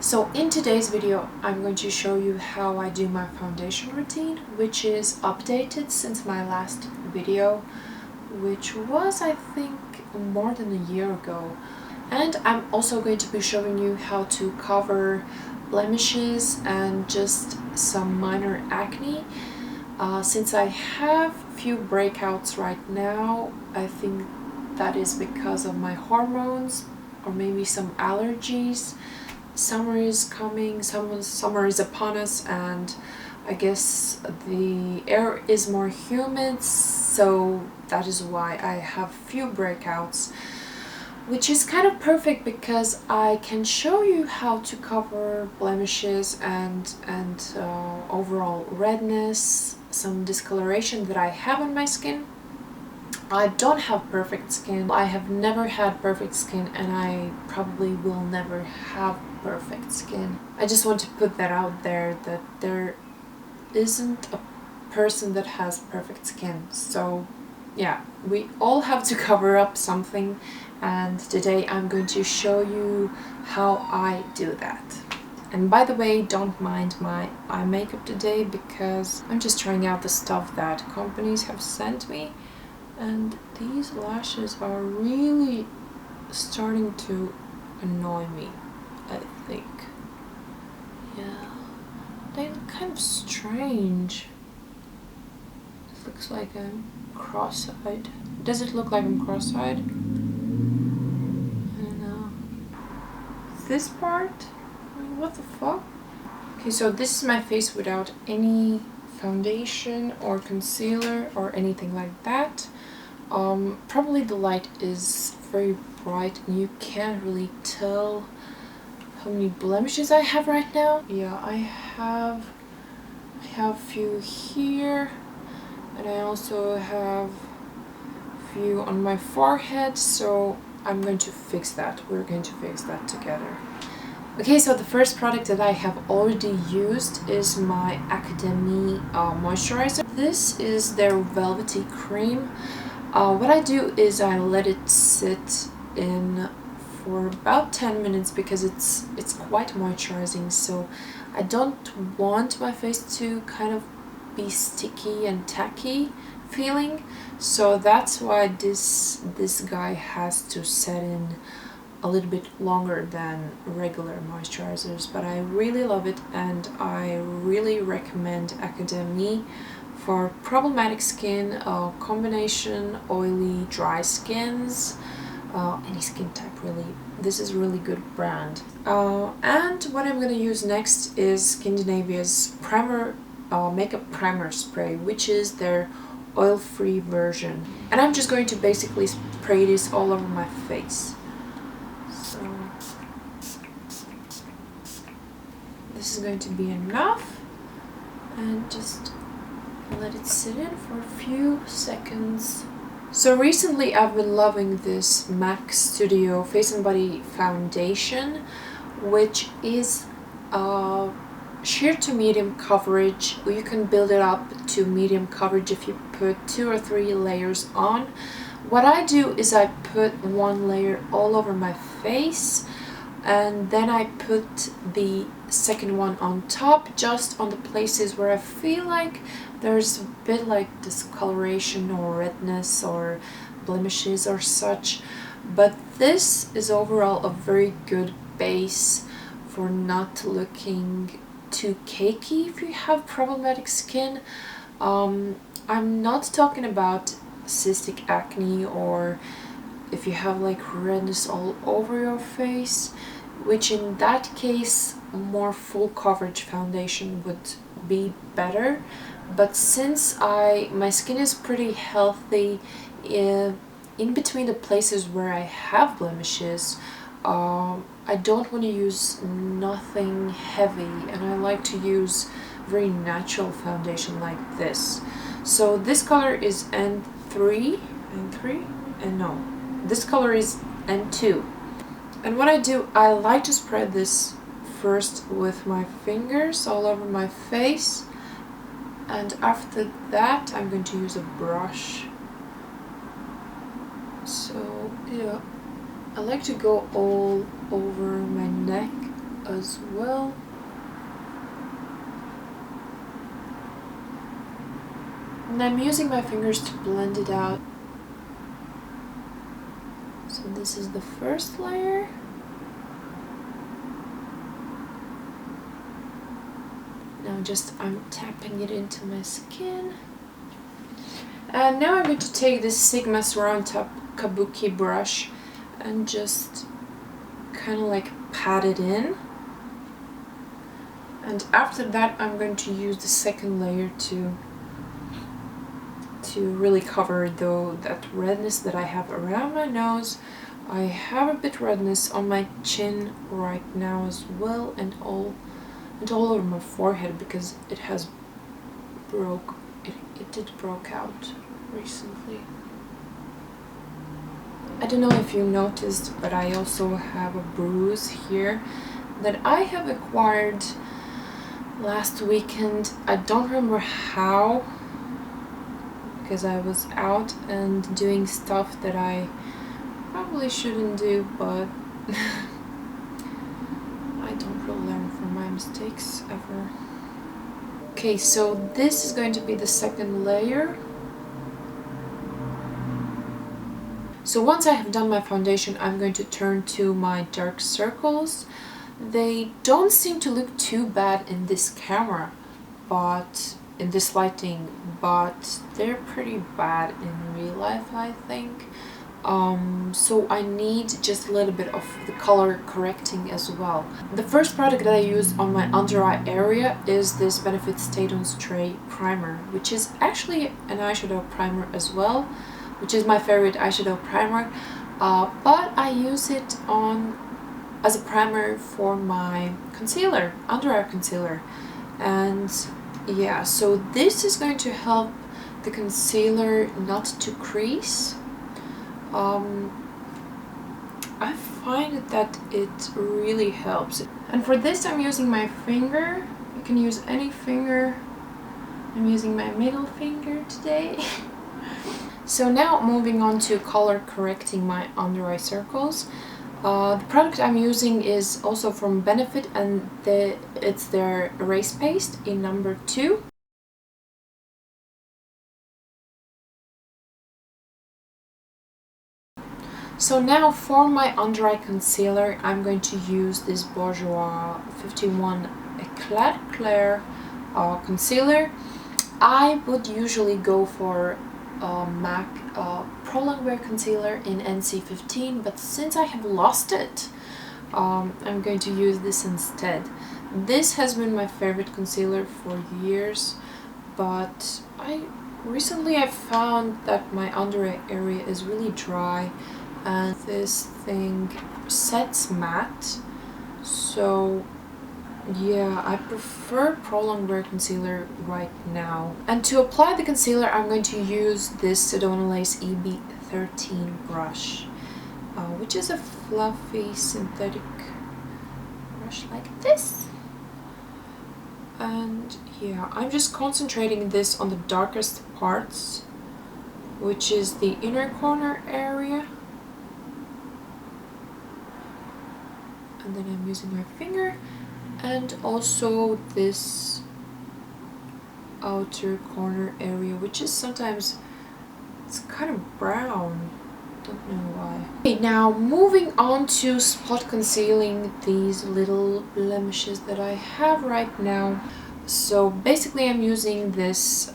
So in today's video, I'm going to show you how I do my foundation routine, which is updated since my last video, which was, I think, more than a year ago. And I'm also going to be showing you how to cover blemishes and just some minor acne. Since I have few breakouts right now, I think that is because of my hormones or maybe some allergies. Summer is coming, summer is upon us, and I guess the air is more humid, so that is why I have few breakouts, which is kind of perfect because I can show you how to cover blemishes and overall redness, some discoloration that I have on my skin. I don't have perfect skin. I have never had perfect skin, and I probably will never have perfect skin. I just want to put that out there, that there isn't a person that has perfect skin. So yeah, we all have to cover up something, and today I'm going to show you how I do that. And by the way, don't mind my eye makeup today because I'm just trying out the stuff that companies have sent me. And these lashes are really starting to annoy me, I think. Yeah, they look kind of strange. It looks like I'm cross-eyed. Does it look like I'm cross-eyed? I don't know. This part? I mean, what the fuck? Okay, so this is my face without any foundation or concealer or anything like that. Probably the light is very bright and you can't really tell how many blemishes I have right now. Yeah, I have a few here, and I also have a few on my forehead, so I'm going to fix that. We're going to fix that together. Okay, so the first product that I have already used is my Acne moisturizer. This is their velvety cream. What I do is I let it sit in for about 10 minutes because it's quite moisturizing, so I don't want my face to kind of be sticky and tacky feeling, so that's why this guy has to set in a little bit longer than regular moisturizers. But I really love it, and I really recommend Acne for problematic skin, combination oily, dry skins, any skin type really. This is a really good brand. And what I'm going to use next is Scandinavia's primer, makeup primer spray, which is their oil-free version. And I'm just going to basically spray this all over my face. So this is going to be enough, and just let it sit in for a few seconds. So recently I've been loving this MAC Studio Face and Body Foundation, which is sheer to medium coverage. You can build it up to medium coverage if you put 2 or 3 layers on. What I do is I put one layer all over my face, and then I put the second one on top, just on the places where I feel like there's a bit like discoloration or redness or blemishes or such. But this is overall a very good base for not looking too cakey if you have problematic skin. I'm not talking about cystic acne or if you have like redness all over your face, which in that case more full coverage foundation would be better. But since my skin is pretty healthy in between the places where I have blemishes, I don't want to use nothing heavy, and I like to use very natural foundation like this. So this color is N3, and no, this color is N2. And what I do, I like to spread this first with my fingers all over my face, and after that I'm going to use a brush. So yeah, I like to go all over my neck as well. And I'm using my fingers to blend it out. So this is the first layer. Now I'm tapping it into my skin. And now I'm going to take this Sigma Surround Top Kabuki brush and just kind of like pat it in. And after that I'm going to use the second layer to really cover that redness that I have around my nose. I have a bit redness on my chin right now as well, and all over my forehead because it did broke out recently. I don't know if you noticed, but I also have a bruise here that I have acquired last weekend. I don't remember how, because I was out and doing stuff that I probably shouldn't do, but I don't really learn from my mistakes ever. Okay, so this is going to be the second layer. So once I have done my foundation, I'm going to turn to my dark circles. They don't seem to look too bad in this camera, but in this lighting, but they're pretty bad in real life, I think. So I need just a little bit of the color correcting as well. The first product that I use on my under eye area is this Benefit Stay On Stray primer, which is actually an eyeshadow primer as well, which is my favorite eyeshadow primer, but I use it as a primer for my concealer, under eye concealer. And yeah, so this is going to help the concealer not to crease. I find that it really helps. And for this I'm using my finger. You can use any finger. I'm using my middle finger today. So now moving on to color correcting my under eye circles. The product I'm using is also from Benefit, and it's their erase paste in number 2. So now for my under eye concealer, I'm going to use this Bourjois 51 Eclat Clair concealer. I would usually go for MAC Pro Longwear concealer in NC15, but since I have lost it, I'm going to use this instead. This has been my favorite concealer for years, but recently I found that my under eye area is really dry, and this thing sets matte, so yeah, I prefer Pro Longwear concealer right now. And to apply the concealer, I'm going to use this Sedona Lace EB13 brush, which is a fluffy synthetic brush like this. And yeah, I'm just concentrating this on the darkest parts, which is the inner corner area. And then I'm using my finger, and also this outer corner area, which is sometimes, it's kind of brown, don't know why. Okay, now moving on to spot concealing these little blemishes that I have right now. So basically I'm using this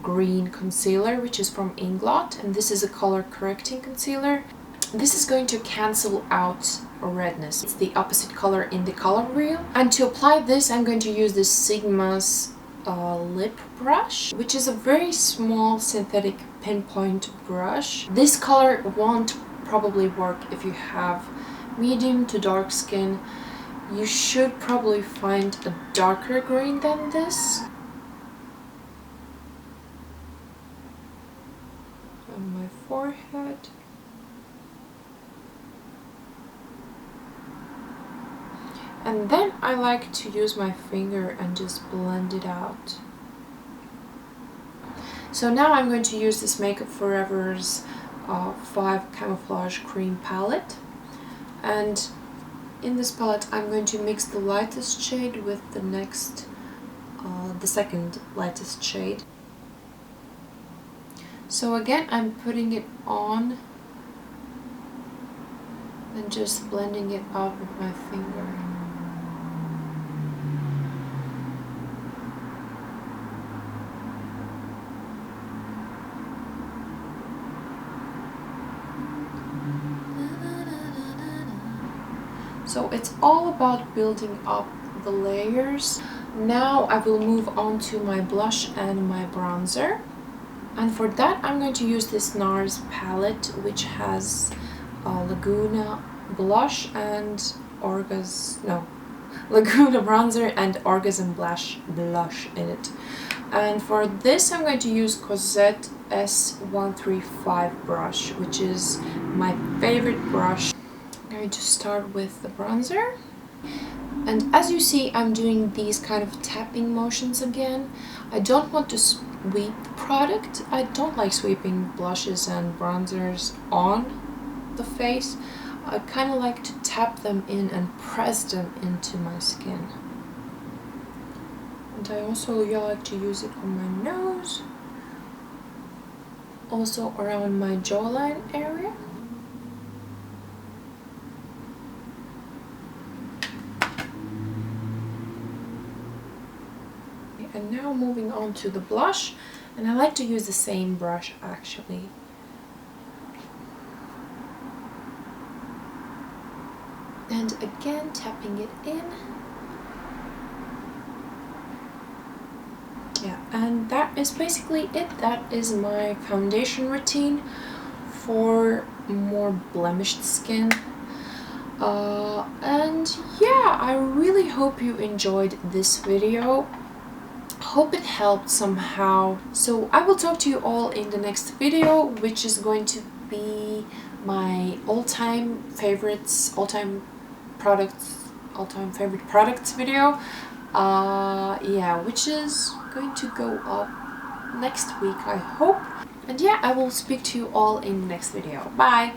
green concealer, which is from INGLOT, and this is a color correcting concealer. This is going to cancel out redness. It's the opposite color in the color wheel. And to apply this, I'm going to use this Sigma's lip brush, which is a very small synthetic pinpoint brush. This color won't probably work if you have medium to dark skin. You should probably find a darker green than this. On my forehead. And then I like to use my finger and just blend it out. So now I'm going to use this Makeup Forever's 5 Camouflage Cream palette. And in this palette I'm going to mix the lightest shade with the next, the second lightest shade. So again, I'm putting it on and just blending it out with my finger. So it's all about building up the layers. Now I will move on to my blush and my bronzer. And for that I'm going to use this NARS palette, which has Laguna blush and Laguna bronzer and Orgasm blush in it. And for this I'm going to use Cosette S135 brush, which is my favorite brush. I'm going to start with the bronzer. And as you see, I'm doing these kind of tapping motions again. I don't want to sweep the product. I don't like sweeping blushes and bronzers on the face. I kind of like to tap them in and press them into my skin. And I also like to use it on my nose, also around my jawline area. And now moving on to the blush, and I like to use the same brush actually. And again tapping it in. Yeah, and that is basically it. That is my foundation routine for more blemished skin. And yeah, I really hope you enjoyed this video. Hope it helped somehow. So I will talk to you all in the next video, which is going to be my all-time favorites, all-time favorite products video. Yeah, which is going to go up next week, I hope. And yeah, I will speak to you all in the next video. Bye!